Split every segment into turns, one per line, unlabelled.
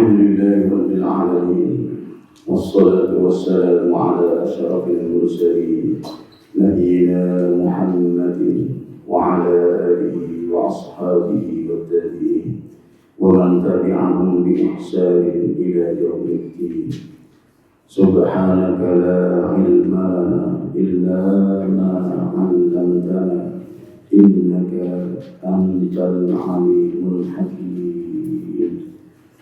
الحمد لله رب العالمين والصلاة والسلام على أشرف المرسلين نبينا محمد وعلى آله وأصحابه والتابعين ومن تبعهم بإحسان إلى يوم الدين. سبحانك لا علم لنا إلا ما علمتنا إنك أنت العليم الحكيم.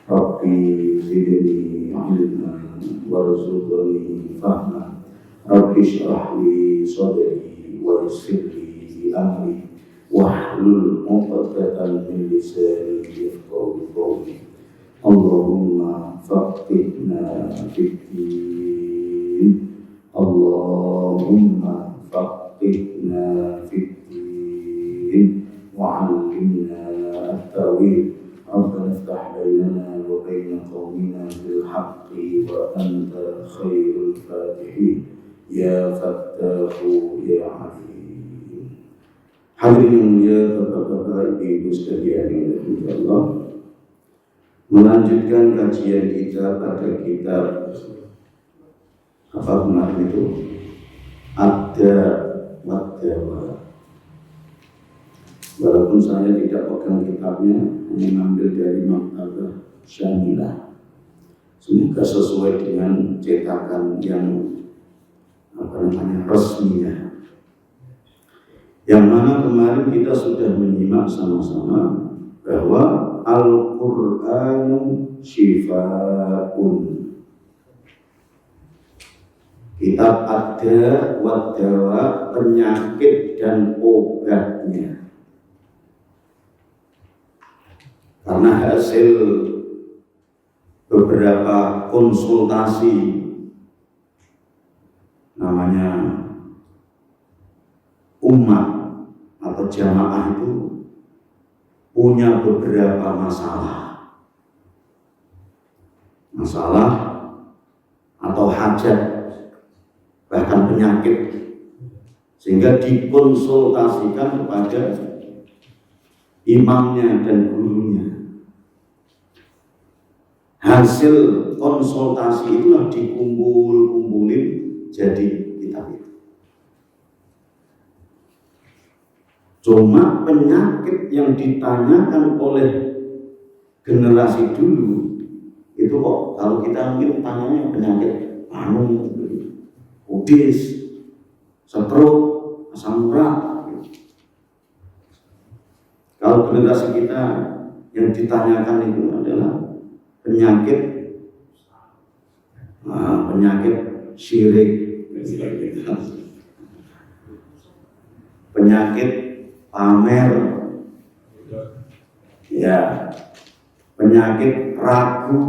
ربي زدني علما وارزقني فهما. ربي اشرح لي صدري ويسر لي أمري واحلل عقدة من لساني يفقهوا قولي. اللهم فقهنا في الدين. اللهم فقهنا في الدين وعلمنا التأويل. ربنا افتح بيننا وبين قومنا بالحق وأنت خير الفاتحين يا فتاح يا عليم. Hadirin yang mulia, Bapak-bapak, Ibu sekalian yang dirahmati Allah, melanjutkan kajian kita pada kitab apa kemarin itu? Ada Wadawa. Walaupun saya tidak pegang kitabnya, hanya mengambil dari Maktabah Syamilah. Semoga sesuai dengan cetakan yang resminya. Yang mana kemarin kita sudah menyimak sama-sama bahwa Al-Qur'anu Syifa'un. Kitab Ada Wadawa, penyakit dan obatnya. Karena hasil beberapa konsultasi, namanya umat atau jamaah itu punya beberapa masalah atau hajat, bahkan penyakit, sehingga dikonsultasikan kepada imamnya dan gurunya. Hasil konsultasi itulah dikumpulin jadi kitab itu. Cuma penyakit yang ditanyakan oleh generasi dulu itu kok kalau kita mungkin tanyanya penyakit obes, stroke, asam urat. Kalau generasi kita yang ditanyakan itu adalah penyakit syirik, penyakit pamer, ya, penyakit ragu,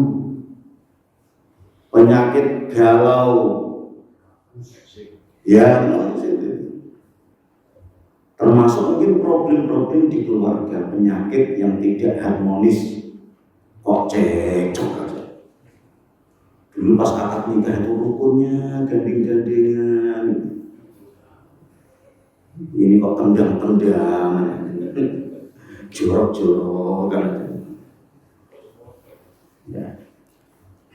penyakit galau, ya, termasuk mungkin problem-problem di keluarga, penyakit yang tidak harmonis, kok cekcok aja. Dulu pas akad nikah itu rukunnya gandeng-gandengan, ini kok tendang-tendangan, jorok-jorok kan. Ya.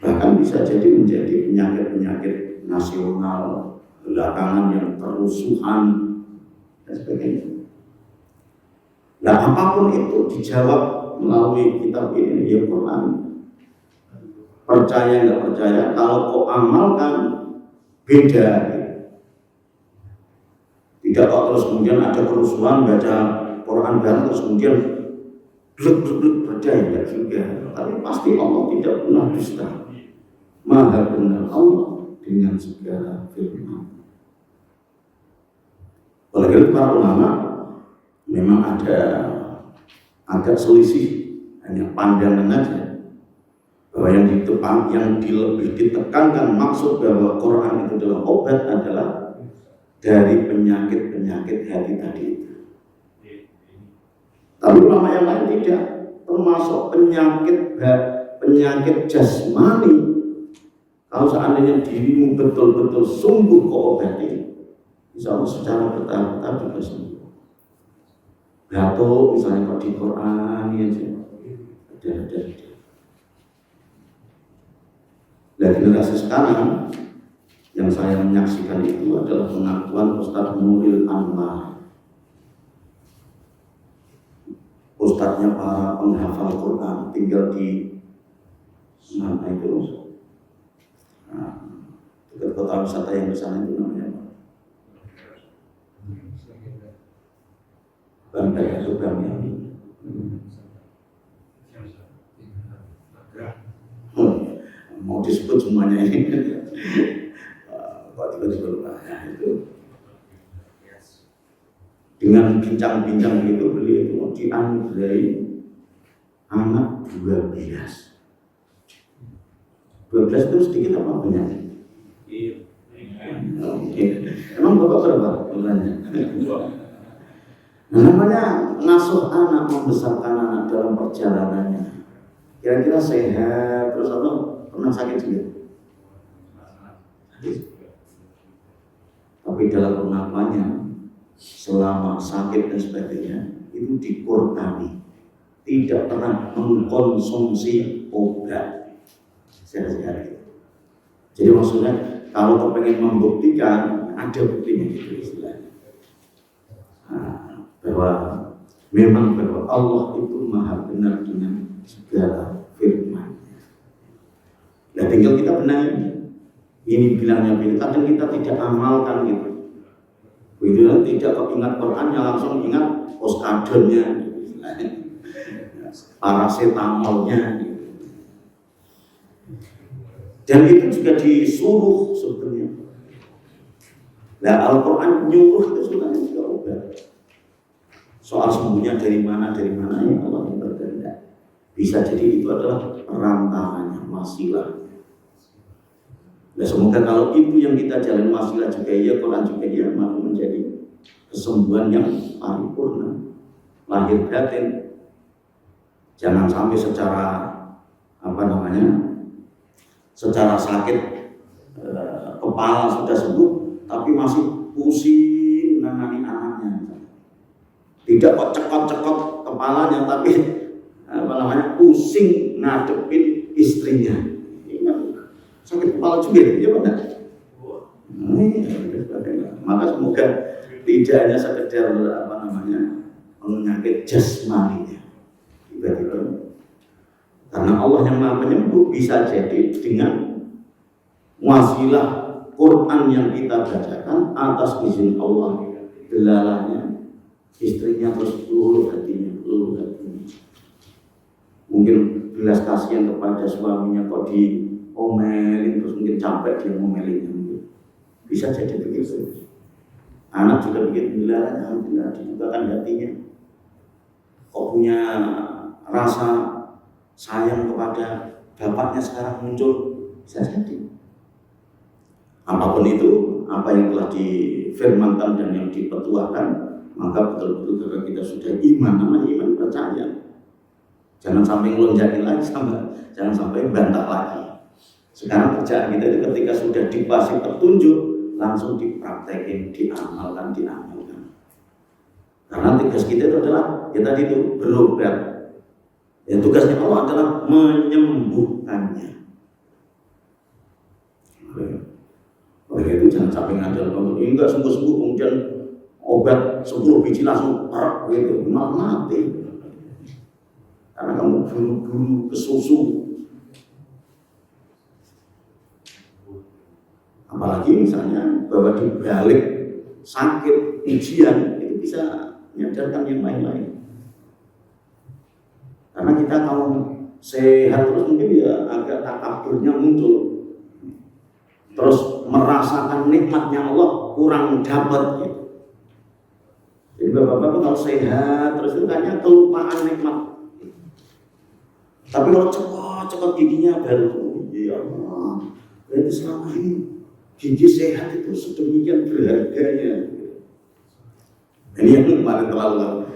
Bahkan bisa jadi menjadi penyakit-penyakit nasional belakangan yang kerusuhan dan sebagainya. Nah, apapun itu dijawab melalui kitab ini, ya Quran. Percaya nggak percaya, kalau kau amalkan beda. Tidak kok terus kemudian ada kerusuhan baca Quran bareng terus kemudian blek-blek percaya, tidak juga. Tapi pasti Allah tidak pernah dusta. Maha benar Allah dengan segala firman. Oleh karena itu para ulama memang ada agak selisih, hanya pandangan saja. Bahwa yang lebih ditekankan maksud bahwa Quran itu adalah obat adalah dari penyakit-penyakit hati tadi itu. Tapi ulama yang lain tidak, termasuk penyakit jasmani. Kalau seandainya dirimu betul-betul sungguh kau obati, insya Allah secara bertahap juga sembuh. Batuk misalnya kalau di Quran ya, ada. generasi sekarang yang saya menyaksikan itu adalah pengakuan Ustadz Nuril Anwar. Ustadznya para penghafal Quran, tinggal di mana itu? Dekat kota wisata yang di sana itu namanya apa? Bandai atau Banyuwangi. Mau disebut semuanya ini. Tiba-tiba lupa ya, itu. Dengan bincang-bincang itu beliau itu dianugerahi anak 12. 12 itu sedikit apa banyak? Iya. Emang bapak berapa bulannya? Nah, namanya ngasuh anak, membesarkan anak dalam perjalanannya. Kira-kira sehat terus atau pernah sakit juga? Tapi dalam pengakuannya selama sakit dan sebagainya itu dikurani, tidak pernah mengkonsumsi obat. Sehat-sehat. Jadi maksudnya kalau pengen membuktikan ada buktinya gitu istilahnya. Bahwa memang bahwa Allah itu maha benar dengan segala firman-Nya. Nah, tinggal kita benahi. Ini bilangnya bila kadang kita tidak amalkan gitu. Begitu tidak keingat Qurannya langsung ingat oskadonnya, paracetamolnya. Dan itu juga disuruh sebenarnya. Nah, Al-Quran nyuruh itu sebenarnya juga obat. Soal sembuhnya dari mana ya Allah yang berkehendak. Bisa jadi itu adalah perantaranya, wasilah. Nah, semoga kalau itu yang kita jalan wasilah juga ya, Quran juga ya, maka menjadi kesembuhan yang paripurna, lahir batin. Jangan sampai secara secara sakit kepala sudah sembuh, tapi masih pusing menangani anaknya. Tidak kok cekot-cekot kepalanya, tapi pusing ngadepin istrinya. Sakit kepala juga ya benar. Maka semoga tidak hanya sekedar penyakit jasmaninya. Tiba-tiba karena Allah yang Maha Penyembuh, bisa jadi dengan wasilah Quran yang kita bacakan atas izin Allah, gelalahnya istrinya terus luluh hatinya. Mungkin belas kasihan kepada suaminya kok diomelin, terus mungkin capek dia ngomelinnya. Bisa jadi begitu. Anak juga begitu, gelalahnya alhamdulillah dibukakan hatinya. Kok punya rasa sayang kepada bapaknya sekarang muncul, bisa jadi. Apapun itu, apa yang telah difirmankan dan yang dipetuahkan, maka betul-betul kalau kita sudah iman, namanya iman percaya. Jangan sampai ngelonjakin lagi, jangan sampai bantah lagi. Sekarang kerjaan kita itu ketika sudah dikasih petunjuk, langsung dipraktekin, diamalkan. Karena tugas kita itu adalah, ya tadi itu berobat. Ya, tugasnya Allah adalah menyembuhkannya. Oleh itu jangan sampai ngandalkan ini enggak sembuh-sembuh kemudian obat 10 biji langsung gitu, malah mati. Karena kamu buru-buru kesusu. Apalagi misalnya bahwa di balik sakit ujian itu bisa menyadarkan yang lain-lain. Karena kita kalau sehat terus mungkin ya agak takaburnya muncul. Terus merasakan nikmatnya Allah kurang dapat gitu. Jadi bapak-bapak kalau sehat terus itu kayaknya kelupaan nikmat. Tapi kalau cepat giginya baru, ya Allah, berarti selama ini gigi sehat itu sedemikian berharganya. Ini yang paling terlalu.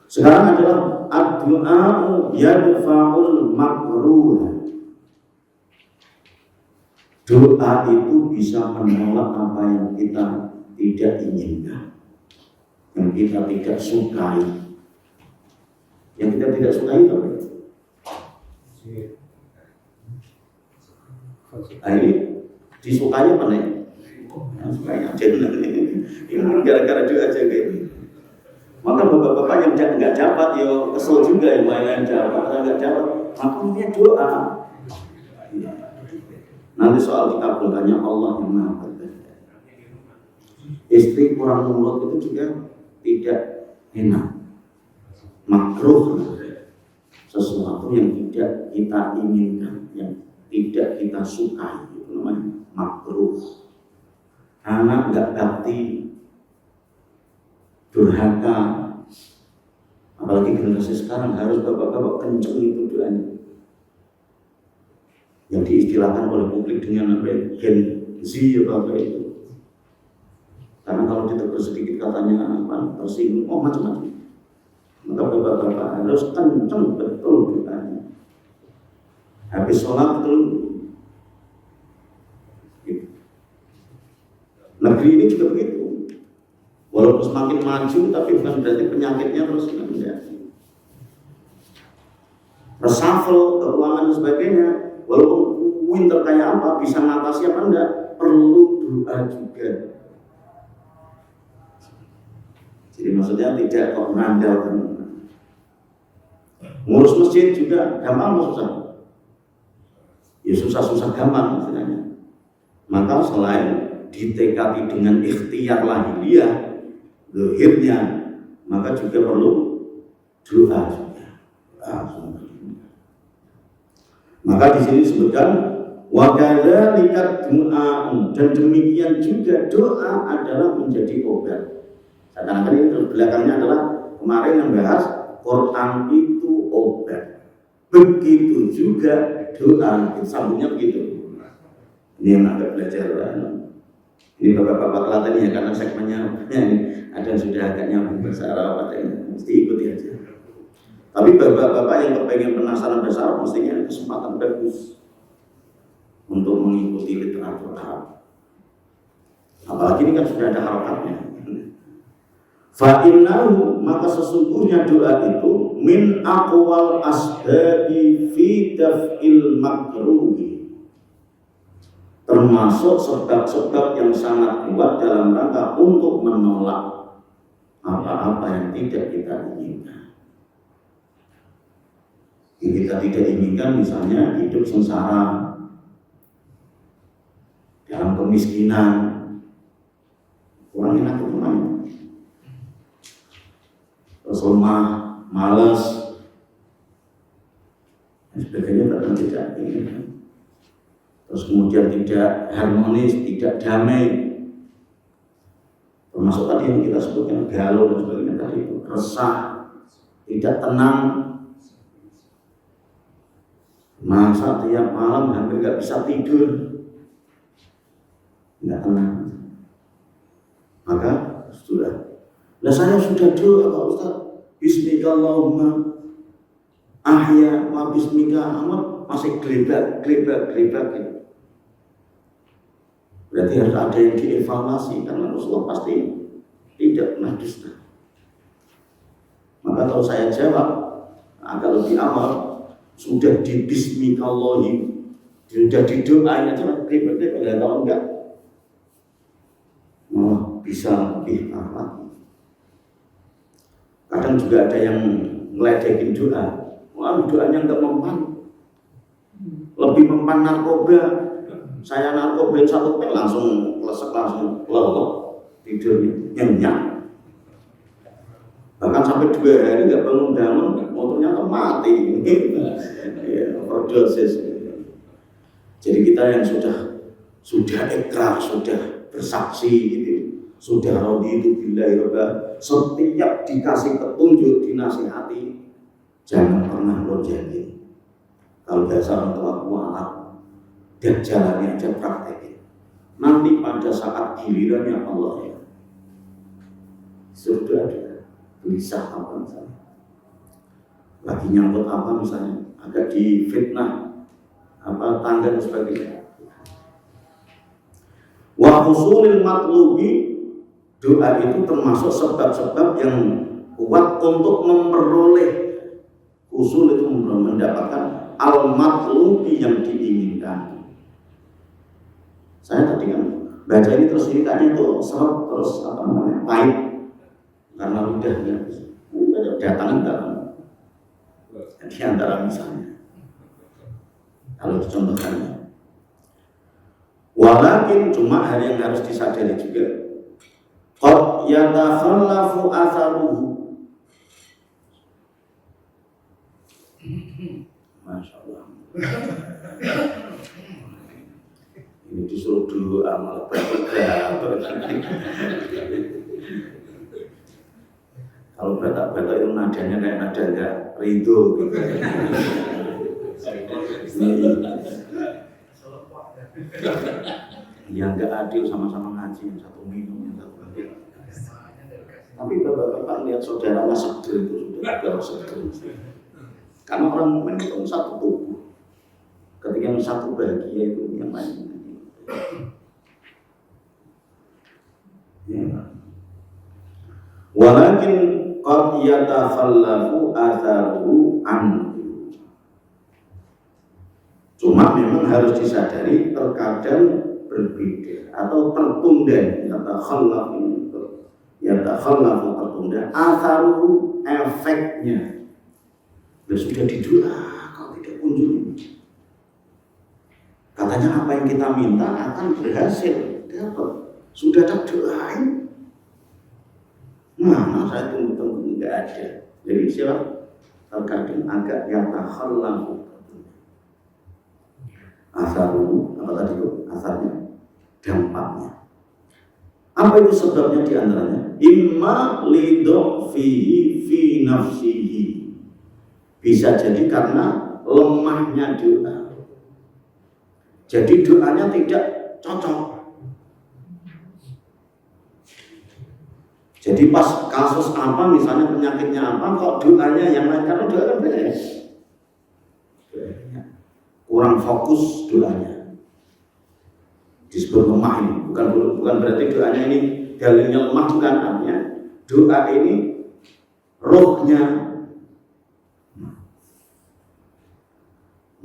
Sekarang adalah ad-du'a'u yadfa'ul makruh. Doa itu bisa menolak apa yang kita tidak inginkan, yang kita tidak sukai. Yang kita tidak sukai itu apa? Nah ini disukai apa nih? Sukanya aja ini gara-gara doa aja gitu. Maka bapak-bapak yang nggak dapat ya kesel juga yang lain dapat, nggak dapat. Makanya doa. Nanti soal dikabulkannya Allah yang Maha Berkata. Istri kurang mulut itu juga tidak enak, makruh, sesuatu yang tidak kita inginkan, yang tidak kita sukai, itu namanya makruh. Anak nggak bakti, durhaka, apalagi generasi sekarang harus bapak-bapak kenceng itu doanya. Yang diistilahkan oleh publik dengan Gen Z apa itu. Karena kalau ditegur sedikit katanya tersinggung, macam-macam. Maka bapak-bapak harus kenceng betul doanya. Habis sholat itu. Negeri ini juga begitu. Walaupun semakin maju, tapi bukan berarti penyakitnya terus menjadi reshuffle keuangan dan sebagainya. Walaupun winter kayak apa, bisa ngatasi apa enggak, perlu doa juga. Jadi maksudnya tidak kok mengandalkan. Ngurus masjid juga gampang atau susah? Ya susah-susah gampang maksudnya. Maka selain ditekati dengan ikhtiar lahiriah, zahirnya, maka juga perlu doa juga. Maka di sini disebutkan wa kadzalika du'a, dan demikian juga doa adalah menjadi obat. Kadang-kadang ini belakangnya adalah kemarin yang bahas Quran itu obat. Begitu juga doa, sambungnya begitu. Ini yang agak belajar. Ini bapak-bapak Klaten ya, karena segmennya ada yang sudah agak nyambung bahasa Arab, mesti ikuti aja. Tapi bapak-bapak yang kepengen penasaran bahasa Arab mestinya kesempatan bagus untuk mengikuti literatur Arab. Apalagi ini kan sudah ada harokatnya. Fa'innahu, maka sesungguhnya doa itu min aqwal asbabi fi daf'il makruhi, termasuk sebab-sebab yang sangat kuat dalam rangka untuk menolak apa-apa yang tidak kita inginkan. Yang kita tidak inginkan misalnya hidup sengsara, dalam kemiskinan, kurang enak itu mana? Terus lemah, malas, dan sebagainya kadang tidak inginkan. Terus kemudian tidak harmonis, tidak damai, termasuk tadi yang kita sebutkan galau dan sebagainya tadi itu, resah, tidak tenang, masa tiap malam hampir nggak bisa tidur, nggak tenang. Maka sudah. Nah saya sudah doa Pak Ustaz, Bismika Allahumma ahya wa bismika amat, masih gelebak. Berarti harus ada yang dievaluasi, karena Rasulullah pasti tidak pernah dusta. Maka kalau saya jawab agak lebih awal, sudah di bismikallahi, sudah didoain aja gelebak, kalau enggak malah bisa lebih lagi. Kadang juga ada yang ngeledekin doa, wah doanya enggak mempan, lebih mempan narkoba. Saya narkoba satu pil langsung lesek, langsung lelok, tidurnya nyenyak. Bahkan sampai 2 hari nggak bangun-bangun, ternyata mati. Ya, overdosis. Jadi kita yang sudah ikrar, sudah bersaksi gitu, sudah raditu billahi rabba, setiap dikasih petunjuk, dinasihati, jangan pernah lonjakin. Kalau bahasa orang tua anak, dan jalannya aja praktekin. Nanti pada saat gilirannya Allah ya, sudah ada gelisah apa misalnya, lagi nyangkut apa misalnya, agak difitnah apa tangga dan sebagainya. Wa husulil matlubi, doa itu termasuk sebab-sebab yang kuat untuk memperoleh, usul itu mendapatkan al-matlubi yang diinginkan. Saya tadi kan baca ini terus ini kayaknya itu seret terus pahit karena ludahnya datangan dalam di antara misalnya kalau dicontohkan. Walakin cuma hal yang harus disadari juga, qad yatakhallafu atharuhu. Masya Allah. Ini disuruh dulu amal berat. Kalau batak-batak itu nadanya kayak nada ridho gitu. Yang nggak adil sama-sama ngaji, yang satu minum, yang satu ambil. Tapi bapak-bapak lihat saudaranya seger itu sudah agak seger. Karena orang mukmin itu satu tubuh. Ketika yang satu bahagia itu yang lain. Ya. Walakin qad yatakhallafu atharuhu anhu. Cuma memang harus disadari terkadang berbeda atau tertunda. Yatakhallafu tertunda, atharuhu efeknya. Sudah didoa kalau tidak kunjung. Katanya apa yang kita minta akan berhasil. Dapat. Sudah terdoain. Mana saya tunggu-tunggu tidak ada. Jadi siapa? Terkadang agak yatakhallafu. Asarul, apa tadi itu? Asarnya, dampaknya. Apa itu sebabnya diantaranya? Imma lidhofihi fi nafsihi. Bisa jadi karena lemahnya doa. Jadi doanya tidak cocok. Jadi pas kasus apa, misalnya penyakitnya apa, kok doanya yang lain, karena doa kan beda. Kurang fokus doanya, disebut lemah ini. Bukan berarti doanya ini dalilnya lemah, bukan. Artinya doa ini rohnya.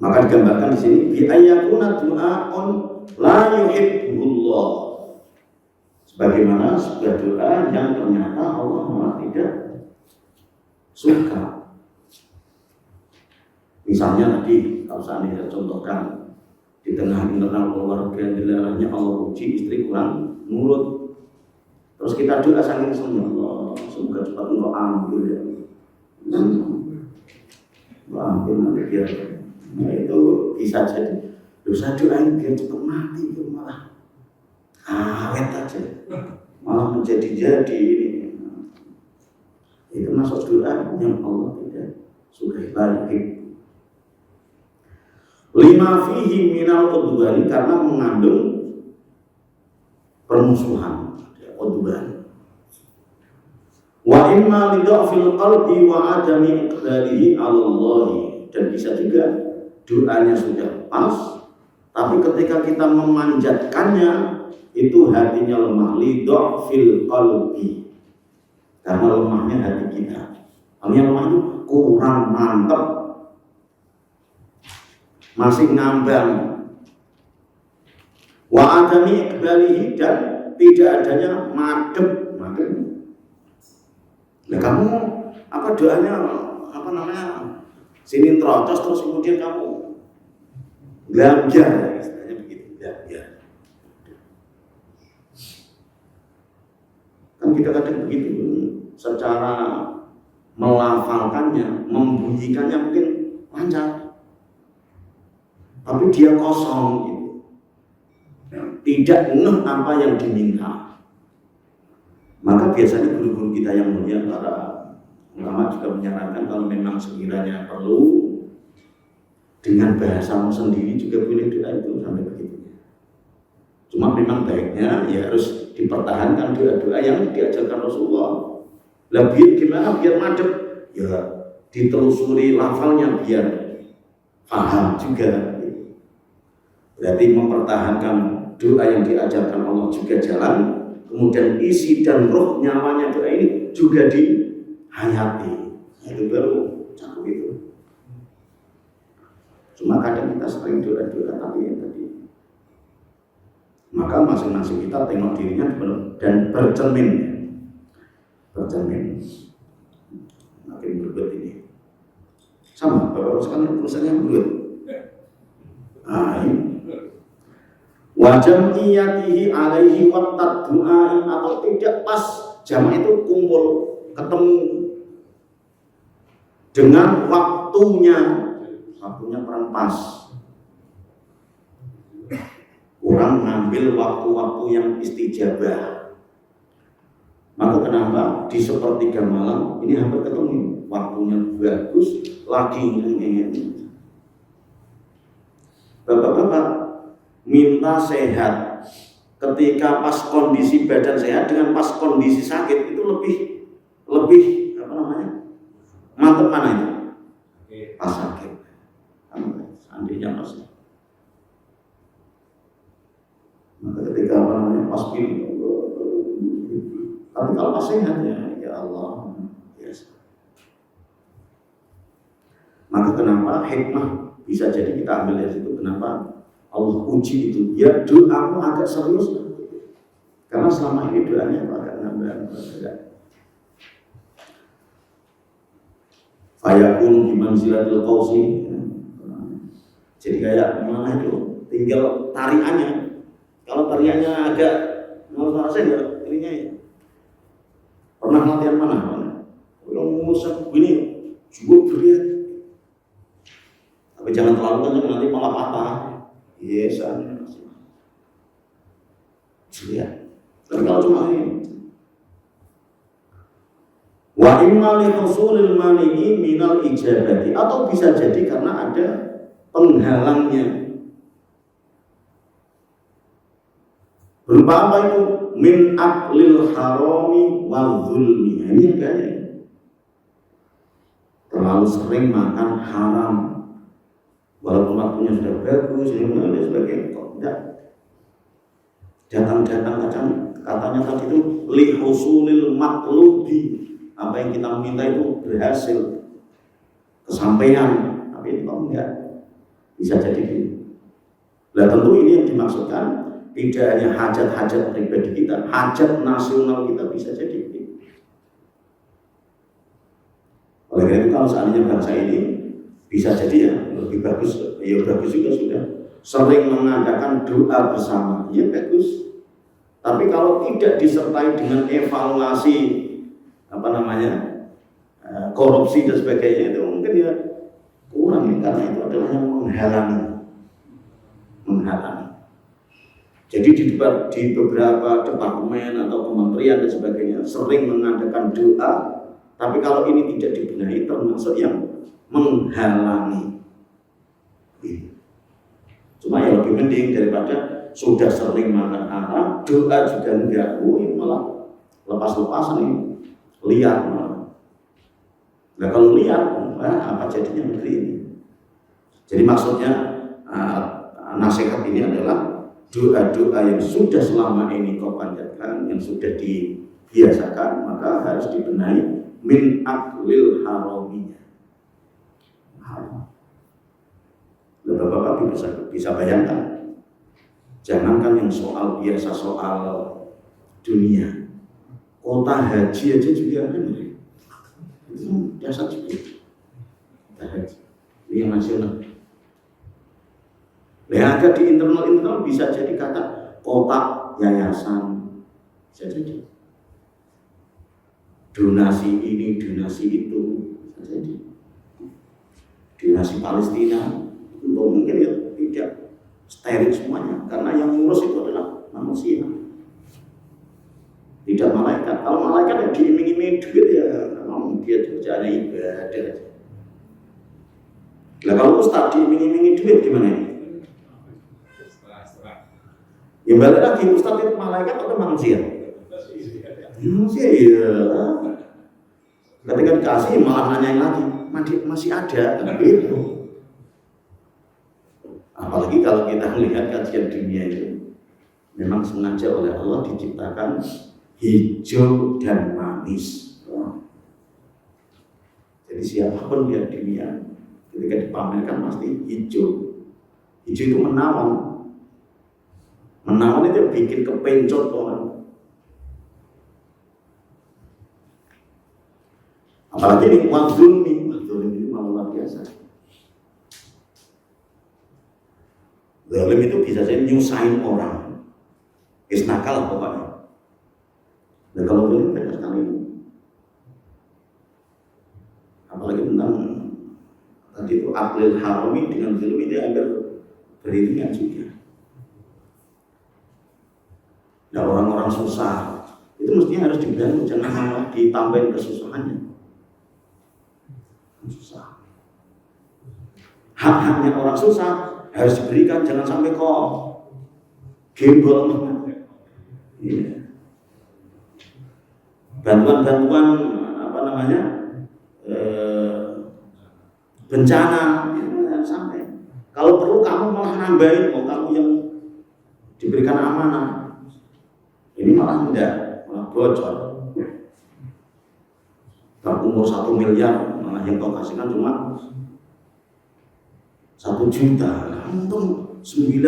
Maka digambarkan di sini bi ayyakuna du'aun la yuhibbullah. Sebagaimana sebuah doa yang ternyata Allah malah tidak suka. Misalnya tadi, kalau saya contohkan di tengah internal keluarga yang dilarangnya Allah uji istri kurang nurut, terus kita doa saking senang, Allah semoga cepat engkau ambil ya, ambil nanti dia. Nah itu bisa jadi dosa doain biar cepat mati, itu malah awet aja, malah menjadi ini. Itu masuk doa yang Allah tidak sukai. Baik. Lima fihi minal udwani, karena mengandung permusuhan, udwan. Wa imma lidhafil qalbi wa adami iqdalihi 'ala Allah. Dan bisa juga doanya sudah pas, tapi ketika kita memanjatkannya itu hatinya lemah. Lidhafil qalbi, karena lemahnya hati kita. Yang lemah itu kurang mantap, masih ngambang. Wa adami iqbalihi, dan tidak adanya madep. Nah kamu apa doanya sini terocos terus kemudian kamu belajar, istilahnya begitu, belajar. Kan kita kadang begitu, secara melafalkannya, membunyikannya mungkin lancar, tapi dia kosong gitu. Tidak ngeh apa yang diminta. Maka biasanya guru-guru kita yang mulia, para ulama juga menyarankan kalau memang sekiranya perlu, dengan bahasamu sendiri juga boleh doa itu sampai begitu. Cuma memang baiknya ya harus dipertahankan doa-doa yang diajarkan Rasulullah. Lebih gimana biar madep? Ya ditelusuri lafalnya biar paham juga. Berarti mempertahankan doa yang diajarkan Allah juga jalan, kemudian isi dan roh nyawanya doa ini juga dihayati. Itu baru cakep itu. Cuma kadang kita sering doa-doa tapi yang tadi Maka masing-masing kita tengok dirinya dan bercermin. Makin berbuat ini. Sama, Bapak sekalian tulisannya berbuat. Ini. Wajam iyatihi alaihi waqtat du'ai, atau tidak pas jamaah itu kumpul ketemu dengan waktunya kurang pas. Kurang mengambil waktu-waktu yang istijabah. Maka kenapa di sepertiga malam ini hampir ketemu, waktunya bagus, lagi ingin. Bapak-bapak minta sehat ketika pas kondisi badan sehat dengan pas kondisi sakit itu lebih mantep mana itu? Pas sakit. Seandainya pas. Maka ketika pas pilih, tapi kalau pas sehat ya Allah, yes. Maka kenapa hikmah bisa jadi kita ambil dari situ, kenapa Allah uji itu? Ya doamu agak serius, karena selama ini doanya agak nambah. Fayakun bimanzilatil qausi. Jadi kayak mana itu? Tinggal tariannya. Kalau tariannya agak ngos-ngosan ya, ininya ya. Pernah latihan mana? Kalau ngusap begini, cukup berat. Tapi jangan terlalu kencang, nanti malah patah. Yes, ya. Tapi kalau cuma ini, wa imma li husulil mani'i minal ijabati, atau bisa jadi karena ada penghalangnya. Berupa apa itu? Min aklil harami wa zulmi. Ini kayaknya terlalu sering makan haram, walaupun waktunya sudah bagus, ini dan sebagainya. Kok tidak datang kadang katanya tadi itu li husulil matlubi, apa yang kita minta itu berhasil, kesampaian. Tapi ini kok enggak, bisa jadi gitu. Nah tentu ini yang dimaksudkan tidak hanya hajat-hajat pribadi kita, hajat nasional kita bisa jadi gitu. Oleh karena itu kalau seandainya bangsa ini bisa jadi ya lebih bagus, ya bagus juga sudah sering mengadakan doa bersama, ya bagus. Tapi kalau tidak disertai dengan evaluasi korupsi dan sebagainya, itu mungkin ya kurang ya, karena itu adalah yang menghalangi. Jadi di beberapa departemen atau kementerian dan sebagainya sering mengadakan doa, tapi kalau ini tidak dibenahi termasuk yang menghalangi. Cuma yang lebih mending daripada sudah sering makan haram, doa juga enggak, ini malah lepas-lepasan ini, liar malah. Nah kalau liar, apa jadinya negeri ini? Jadi maksudnya nasihat ini adalah doa-doa yang sudah selama ini kau panjatkan, yang sudah dibiasakan, maka harus dibenahi min aklil haraminya. Bapak-bapak bisa bayangkan, jangankan yang soal biasa, soal dunia, kota haji aja juga itu biasa juga. Kota haji, ini yang nasional. Agak di internal bisa jadi kata kotak yayasan, bisa jadi donasi ini, donasi itu, bisa jadi donasi Palestina, untuk mungkin ya tidak steril semuanya, karena yang ngurus itu adalah manusia, tidak malaikat. Kalau malaikat yang diiming-imingi duit ya memang dia kerjanya ibadah. Nah kalau ustaz diiming-imingi duit gimana ini? Ya balik lagi, ustaz itu malaikat atau manusia? Manusia ya. Ketika dikasih malah nanyain lagi, masih ada kan gitu. Apalagi kalau kita melihat kajian dunia itu memang sengaja oleh Allah diciptakan hijau dan manis. Jadi siapapun lihat dunia ketika dipamerkan pasti hijau. Hijau itu menawan Menawan itu bikin kepencot orang. Apalagi ini wadzulmi ini malah luar biasa. Zalim itu bisa saja nyusahin orang, nakal pokoknya. Dan kalau zalim banyak sekali, apalagi tentang tadi itu aklil harami dengan zalim itu agar beriringan juga. Nah orang-orang susah itu mestinya harus dibantu, jangan malah ditambahin kesusahannya. Susah. Hak-haknya orang susah harus diberikan, jangan sampai kok gembol. Iya. Bantuan-bantuan apa namanya bencana itu harus sampai. Kalau perlu kamu malah nambahin, kamu yang diberikan amanah. Ini malah enggak, malah bocor. Kalau umur 1 miliar, malah yang kau kasihkan cuma 1 juta. Untung 90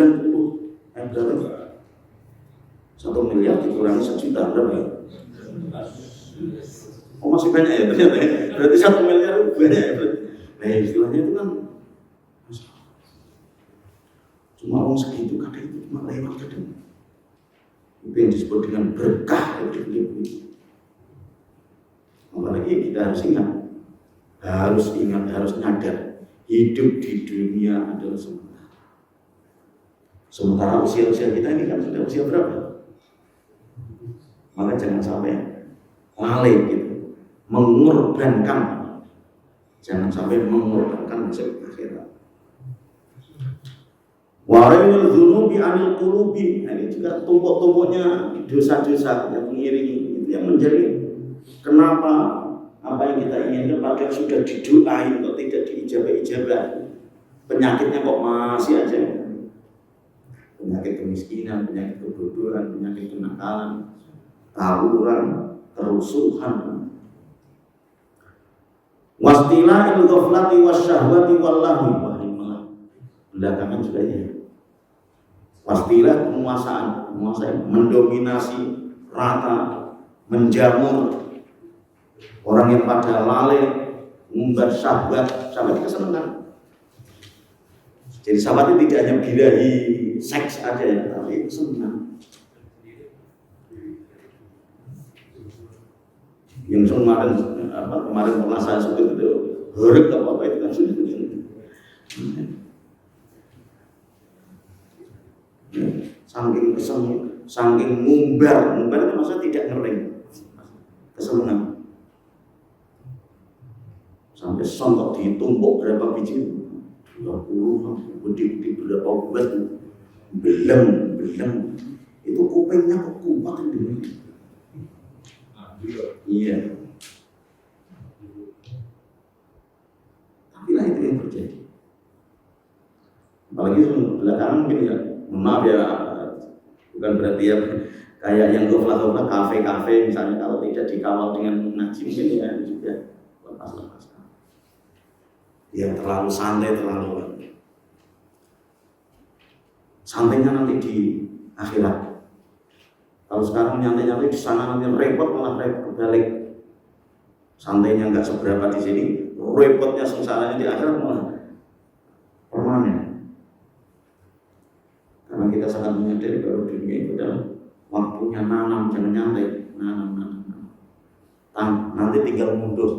berapa? 1 miliar dikurangi 1 juta berapa ya? Oh masih banyak ya ternyata ya? Berarti 1 miliar banyak ya? Nah istilahnya itu kan cuma orang segitu, kadang itu cuma lewat kadang. Itu yang disebut dengan berkah. Apalagi kita harus ingat, harus nyadar hidup di dunia adalah sementara usia kita ini kan sudah usia berapa? Maka jangan sampai lalai gitu, jangan sampai mengorbankan masa akhirat. Warainul dzunubi anil qulubi, ini juga tumpuk-tumpuknya dosa-dosa yang mengiringi, itu yang menjadi kenapa apa yang kita inginkan padahal sudah didoain kok tidak diijabah-ijabah. Penyakitnya kok masih aja. Penyakit kemiskinan, penyakit kebodohan, penyakit kenakalan, tawuran, kerusuhan. Wastila'il ghaflati wasyahwati wallahi wa himmalah. Belakangan juga ya. Pastilah menguasai, mendominasi rata, menjamur orang yang pada lalai, mengumbar syahwat kesenangan. Jadi syahwat itu tidak hanya birahi seks aja ya, tapi senang. Yang kemarin pernah saya sebut itu horek apa itu kan saking ngumbar itu maksudnya tidak ngering, kesenangan sampai sontok ditumpuk berapa biji 20 budi berapa buat beleng itu kupingnya kok kuat ini. Iya, tapi lah itu yang terjadi. Apalagi belakangan mungkin ya, maaf ya, bukan berarti ya kayak yang goflah kafe misalnya, kalau tidak dikawal dengan ngaji mungkin ya juga lepas. Yang terlalu santainya nanti di akhirat. Kalau sekarang nyantai di sana nanti repot, malah repot balik. Santainya nggak seberapa di sini, repotnya sengsaranya di akhirat malah permanen. Karena kita sangat menyadari bahwa dunia itu adalah waktunya nanam, jangan nyantai, nanam. Nanti tinggal mundur.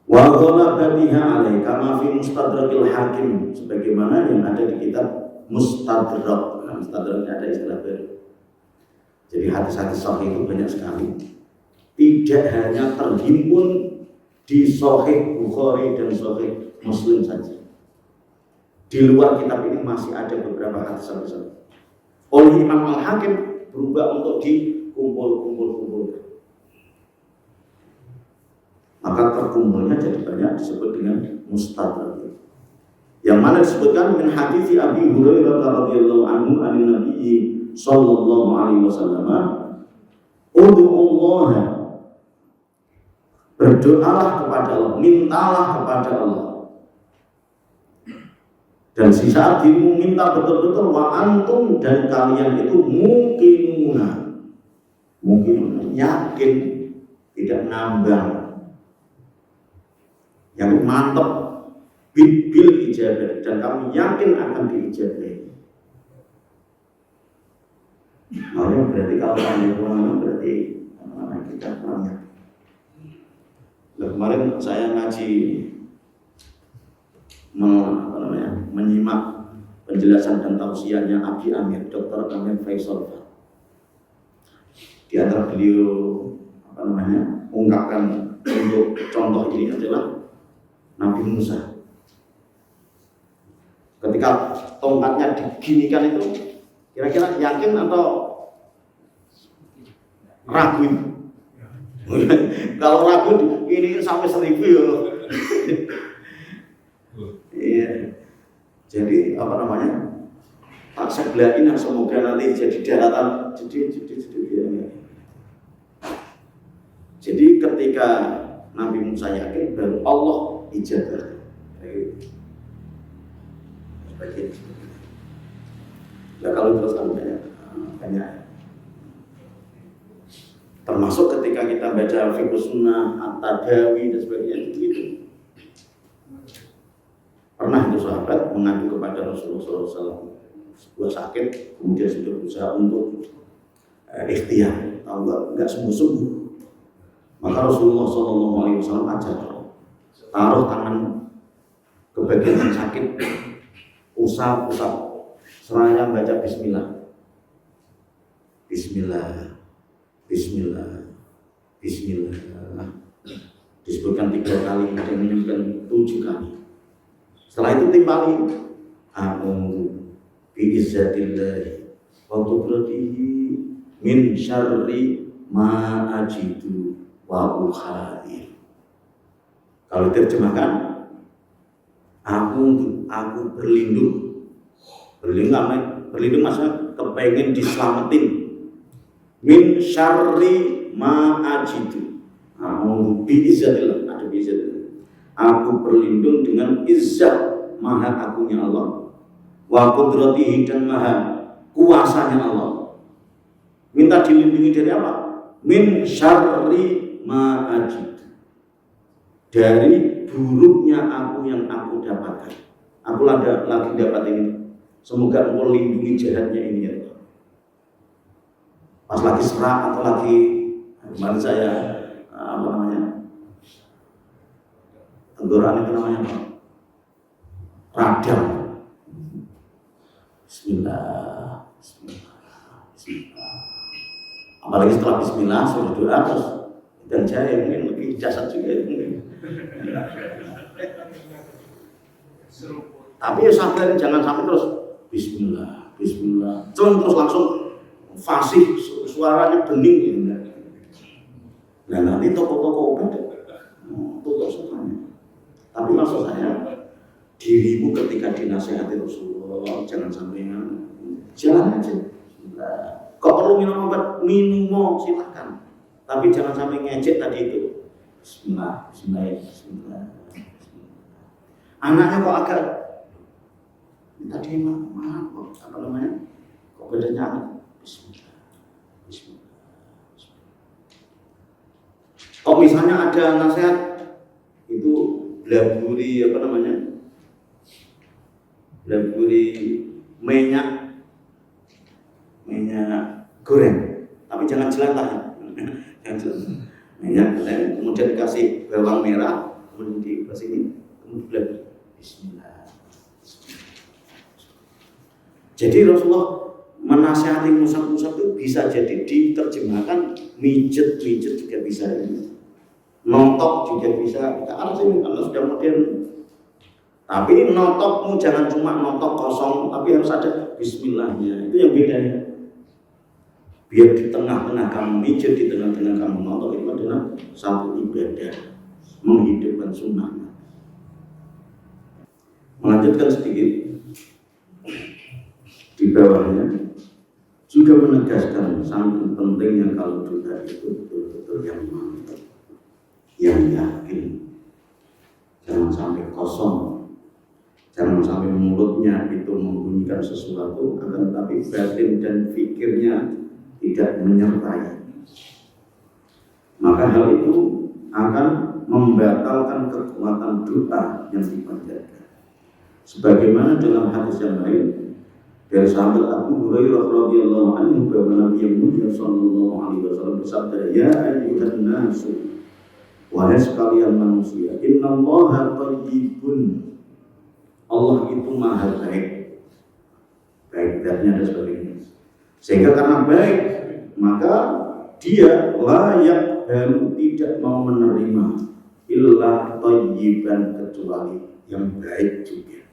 Wa ghalaba biha alai kama fi mustadrakil hakim, sebagaimana yang ada di kitab Mustadrak. Nah, Mustadrak ada istilah baru. Jadi hadis-hadis sahih itu banyak sekali. Tidak hanya terhimpun di Sahih Bukhari dan Sahih Muslim saja. Di luar kitab ini masih ada beberapa hadis-hadis. Oleh Imam Al-Hakim berubah untuk dikumpul-kumpulkan. Maka terkumpulnya jadi banyak, disebut dengan Mustadrak. Yang mana disebutkan min hadis Abi Hurairah radhiyallahu anhu anin Nabi sallallahu alaihi wasallam, ud'ullaha, berdoalah kepada Allah, mintalah kepada Allah, Dan di saat dirimu minta betul-betul wa antum dan kalian itu mungkin yakin, tidak ngambang, yang mantap bil ijabah, dan kamu yakin akan diijabah. Makanya berarti kalau kalian berarti kita kurang yakin. Kemarin saya ngaji menyimak penjelasan dan tausiahnya Abi Amir, Dr. Amir Faisal. Di antara beliau ungkapkan untuk contoh ini adalah Nabi Musa. Ketika tongkatnya diginikan itu, kira-kira yakin atau ragu? Kalau ragu ini sampai 1000 ya. Iya. Jadi tak sebelahin semoga nanti jadi daratan. Jadi ketika Nabi Musa yakin, baru Allah ijabah. Ya kalau terus banyak. Termasuk ketika kita baca fiqh sunnah, at-tadawi dan sebagainya itu. Pernah itu sahabat mengadu kepada Rasulullah SAW sebuah sakit, kemudian sudah berusaha untuk ikhtiar, enggak sembuh-sembuh. Maka Rasulullah SAW ajar, taruh tangan ke bagian yang sakit, usap, seraya baca Bismillah. Disebutkan 3 kali, kemudian menyebutkan 7 kali. Setelah itu timpali bi'izzatillahi wa qudratihi min syarri ma ajidu wa uhadir. Kalau diterjemahkan, aku berlindung maksudnya kepengen diselamatin min syarri ma ajidu. Bi'izzatillah, ada bi'izzatillah. Aku berlindung dengan izzat maha agunya Allah, wa qudratihi dan maha kuasanya Allah. Minta dilindungi dari apa? Min syarri ma ajidu, dari buruknya aku yang aku dapatkan. Aku lagi dapat ini. Semoga Engkau lindungi jahatnya ini ya Allah. Pas lagi serak atau lagi kemarin saya tenggorokan itu namanya apa? Radang. Bismillah. Apalagi setelah Bismillah sudah doa terus dan saya mungkin lebih jasad juga mungkin. Tapi ya sabar, jangan sampai terus Bismillah. Terus langsung fasih, suaranya bening ya. Nah nanti toko-toko obat tutup semuanya. Tapi maksud saya, dirimu ketika dinasihati Rasulullah jangan sampai jalan aja. Kok perlu minum obat, minum silakan. Tapi jangan sampai ngejek tadi itu. Bismillah. Anaknya kok agak tadi mana kok kok bedanya Bismillah. Kok misalnya ada nasihat itu blaburi minyak goreng, tapi jangan jelantah. Minyak goreng, kemudian dikasih bawang merah, kemudian dikasih ini, kemudian blaburi. Bismillah. Jadi Rasulullah menasihati musab-musab itu bisa jadi diterjemahkan mijet juga bisa, nontok juga bisa. Kita harus ini kalau sudah modern. Tapi notokmu jangan cuma notok kosong, tapi harus ada Bismillahnya. Itu yang bedanya. Biar di tengah-tengah kamu mijet, di tengah-tengah kamu notok, itu adalah satu ibadah menghidupkan sunnah. Melanjutkan sedikit di bawahnya juga menegaskan sangat pentingnya kalau doa itu betul-betul yang mantap, yang yakin, jangan sampai kosong, Jangan sampai mulutnya itu membunyikan sesuatu, akan tetapi batin dan pikirnya tidak menyertai. Maka hal itu akan membatalkan kekuatan doa yang dipanjatkan. Sebagaimana dalam hadis yang lain dari sahabat Abu Hurairah radhiyallahu anhu bahwa Nabi yang mulia sallallahu alaihi wasallam bersabda, "Ya ayyuhan nasu, wahai sekalian manusia, innallaha thayyibun." Allah itu maha baik. Baik zatnya dan sebagainya. Sehingga karena baik, maka dia layak dan tidak mau menerima illa thayyiban, kecuali yang baik juga.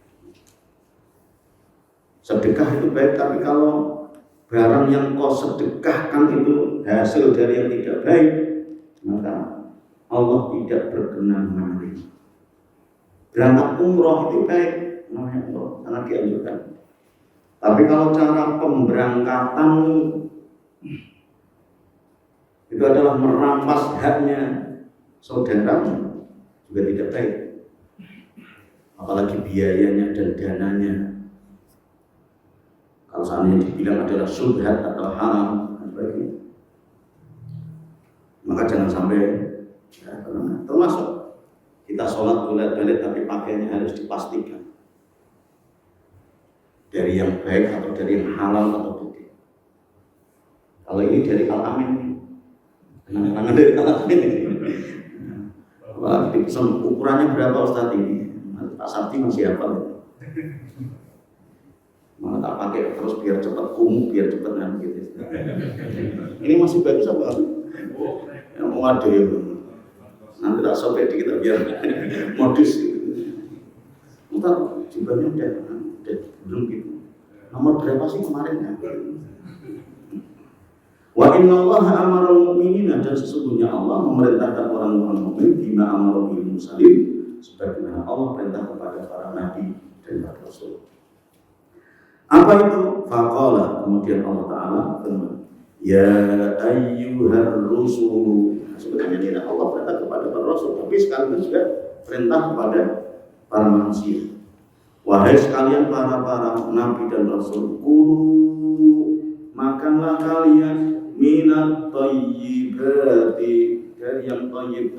Sedekah itu baik, tapi kalau barang yang kau sedekahkan itu hasil dari yang tidak baik, maka Allah tidak berkenan menerima. Berangkat umroh itu baik, namanya umroh, sangat dianjurkan. Tapi kalau cara pemberangkatan itu adalah merampas haknya saudara, juga tidak baik. Apalagi biayanya dan dananya. Kalau seandainya dibilang adalah syubhat atau haram dan sebagainya, maka jangan sampai termasuk kita sholat boleh-boleh, tapi pakaiannya harus dipastikan dari yang baik atau dari yang halal atau tidak. Kalau ini dari Al-Amin, kenangan dari Al-Amin ini. Wah, ukurannya berapa Ustaz ini? Pak Sakti masih hafal. Malah tak pakai terus biar cepat kumuh, biar cepat kan gitu. Ini masih bagus apa? Yang waduh ya. Nanti tak sobek dikit biar modus. Entar jumlahnya udah belum gitu. Nomor berapa sih kemarin ya? Wa innallaha amara al-mu'minina, dan sesungguhnya Allah memerintahkan orang-orang mukmin bima amara bil mursalin, sebagaimana Allah perintah kepada para nabi dan para rasul. Apa itu? Faqala, kemudian Allah Ta'ala firman, ya ayyuhar rusul. Sebenarnya tidak Allah perintah kepada para rasul, tapi sekaligus juga perintah kepada para manusia. Wahai sekalian para nabi dan rasul, kulu, makanlah kalian minat thayyibati, dari yang thayyib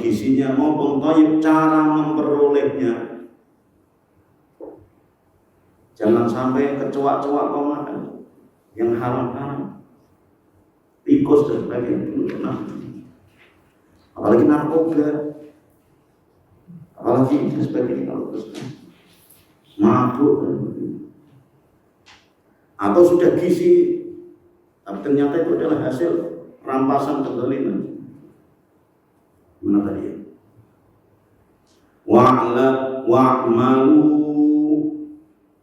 gizinya maupun thayyib cara memperolehnya. Jangan sampai kecoak-coak kau makan yang haram-haram, tikus dan sebagainya. Apalagi narkoba, apalagi dan sebagainya. Kalau terus mabuk dan sebagainya. Atau sudah gizi, tapi ternyata itu adalah hasil rampasan kezaliman. Mana tadi? Wa'malu,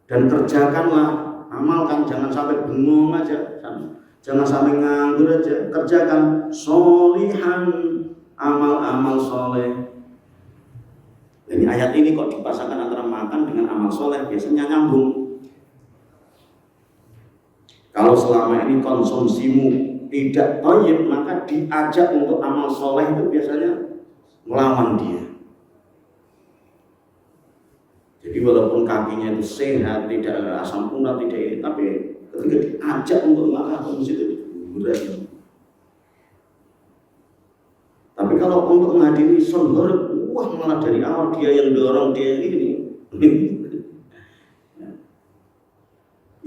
dan kerjakanlah, amalkan, jangan sampai bengong aja, jangan sampai nganggur aja, kerjakan solihan, amal-amal soleh. Ini ayat ini kok dipasangkan antara makan dengan amal soleh, biasanya nyambung. Kalau selama ini konsumsimu tidak thayyib, maka diajak untuk amal soleh itu biasanya melawan dia. Jadi walaupun kakinya itu sehat, tidak ada asam urat, tidak ini, tapi ketika diajak untuk melakukan itu berat. Tapi kalau untuk menghadiri sholat, wah malah dari awal dia yang dorong, dia yang ini.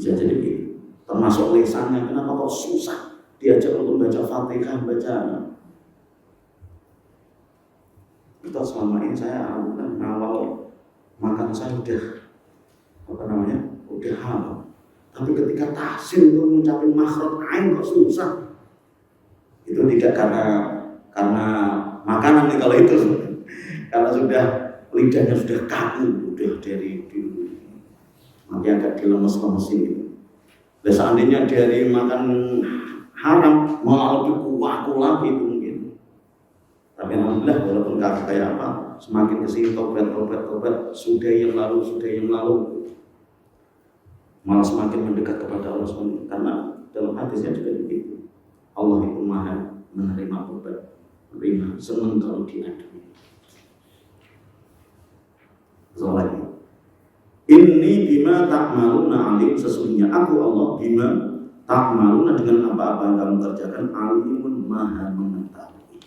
Bisa jadi gitu. Termasuk lesannya, kenapa kok susah diajak untuk baca Fatihah, baca. Itu selama ini saya awal makan saya udah udah halal, tapi ketika tahsin untuk mencapai makhraj ain kok susah. Itu tidak karena makanan nih, kalau itu karena sudah lidahnya sudah kaku, udah dari dulu, makanya agak dilemes-lemesin gitu. Dan seandainya dari makan haram malah lebih kuat lagi itu mungkin. Tapi alhamdulillah walaupun kayak apa, semakin kesini tobat, sudah yang lalu malah semakin mendekat kepada Allah SWT. Karena dalam hadisnya juga begitu, Allah itu maha menerima tobat, menerima, senang kalau diadui. Inni bima ta'maluna alim, sesungguhnya aku Allah bima ta'maluna, dengan apa-apa yang kamu kerjakan, alimun, maha mengetahui.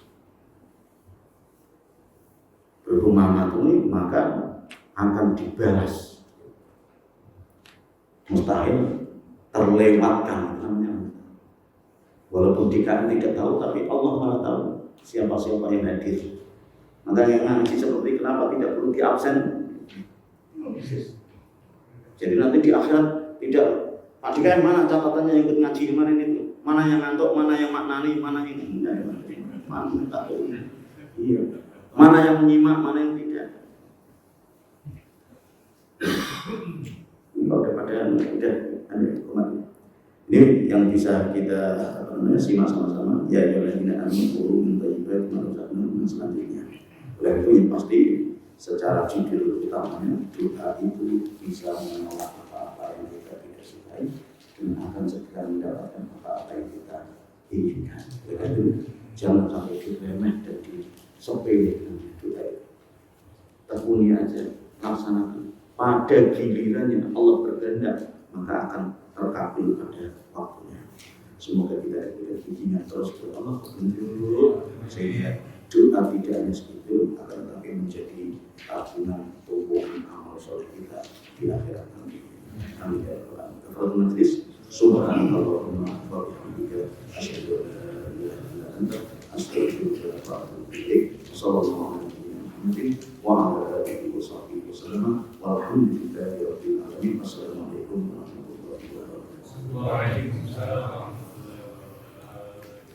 Berhubung maha mengetahui, maka akan dibalas. Mustahil terlewatkan namanya. Walaupun kita tidak tahu, tapi Allah maha tahu siapa-siapa yang hadir. Maka yang ngaji seperti kenapa tidak perlu di absen. Jadi nanti di akhirat tidak, Pak Dika mana catatannya ikut ngaji kemarin itu, mana yang ngantuk, mana yang maknani, mana ini, mana tahu, iya, mana yang menyimak, mana yang tidak. Kalau daripada udah kemarin. Ini yang bisa kita simak sama-sama. Ya yang amin ibadah manusia selanjutnya. Oleh itu yang pasti secara judul utamanya, doa itu bisa menolak apa-apa yang kita tidak sukai dan akan segera mendapatkan apa-apa yang kita inginkan. Oleh itu jangan sampai diremeh dan disepelekan doa itu. Tekuni aja, laksanakan. Pada gilirannya Allah berkehendak, maka akan terkabul pada waktunya. Semoga kita bimbingan terus Allah petunjuk, sehingga doa tidak hanya segitu, akan tetapi menjadi tabungan tumbuhan amal soleh kita di akhirat nanti. Amin ya rabbal alamin. Kafaratul majlis. Subhanallahumma wa bihamdika, asyhadu an la ilaha illa anta, astaghfiruka wa atubu ilaik. Sallallahu alaihi wa ala alihi wa sahbihi wasallam. Walhamdulillahi rabbil alamin. Assalamualaikum warahmatullahi wabarakatuh.
Waalaikumsalam.